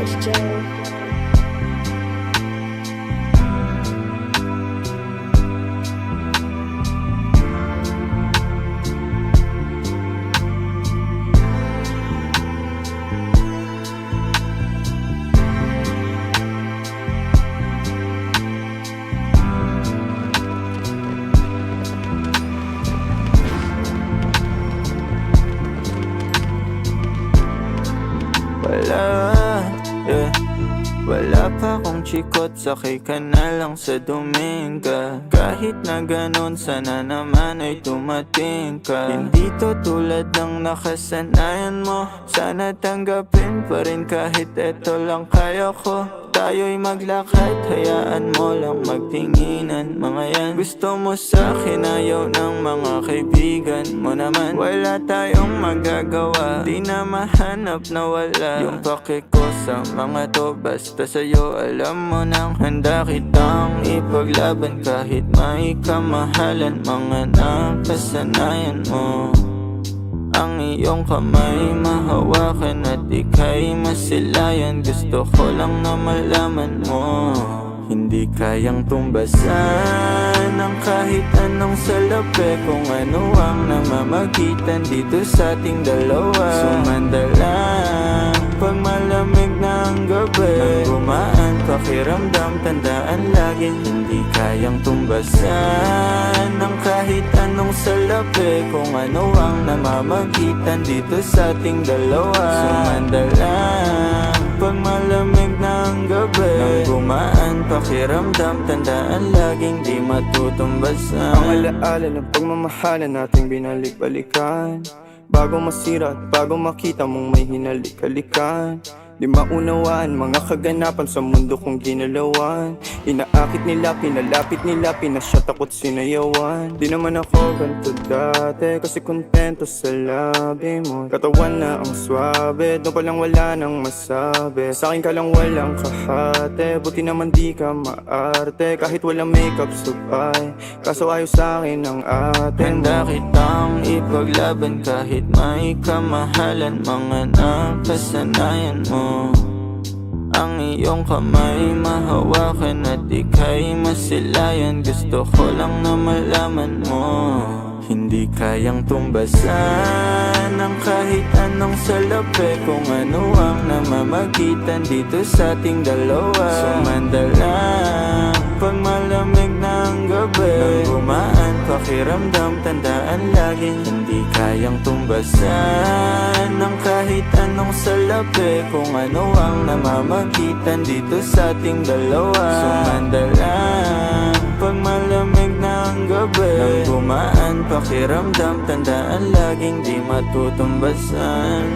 SJ. Wala pa akong chikot, sakay ka na lang sa Dominga. Kahit na ganun, sana naman ay tumating ka. Hindi to tulad ng nakasanayan mo, sana tanggapin pa rin kahit eto lang kaya ko. Tayo'y maglakad, hayaan mo lang magtinginan. Mga yan, gusto mo sa'kin, ayaw ng mga kaibigan mo naman. Wala tayong magagawa, di na mahanap na wala yung pake ko sa mga to. Basta sa'yo alam mo nang handa kitang ipaglaban. Kahit may kamahalan, mga nakasanayan mo. Ang iyong kamay mahawakan at ika'y masilayan. Gusto ko lang na malaman mo, hindi kayang tumbasan ng kahit anong salapi. Kung ano ang namamagitan dito sa ating dalawa. Sumandalang pag malamig na ang gabi, nang gumaan pakiramdam, tandaan laging hindi kayang tumbasan ng kahit anong salapi. Kung ano ang namamagitan dito sa ating dalawa. Sumandalang pag malamig na ang gabi, nang gumaan pakiramdam, tandaan laging di matutumbasan. Ang alaala ng pagmamahalan nating binalik-balikan, bago masira at bago makita mong may hinalik-halikan. Di maunawaan mga kaganapan sa mundo kong ginalawan. Inaakit nila, pinalapit nila, pinasyat ako't sinayawan. Di naman ako ganito dati, kasi kontento sa labi mo. Katawan na ang swabe, doon pa lang wala nang masabi. Sa'kin ka lang walang kahate, buti naman di ka maarte. Kahit walang makeup sabay, kaso ayos sa'kin ang atin mo. Handa kitang ipaglaban kahit may kamahalan, mga nakasanayan mo. Ang iyong kamay mahawakan at ika'y masilayan. Gusto ko lang na malaman mo, hindi kayang tumbasan ng kahit anong salapi. Kung ano ang namamagitan dito sa ating dalawa. Sumandalang pag malamig na ang gabi, nang gumaan pakiramdam, tandaan laging hindi kayang tumbasan ng kahit anong salapi. Kung ano ang namamagitan dito sa ating dalawa. Sumandalang pag malamig na ang gabi, nang gumaan pakiramdam, tandaan laging di matutumbasan.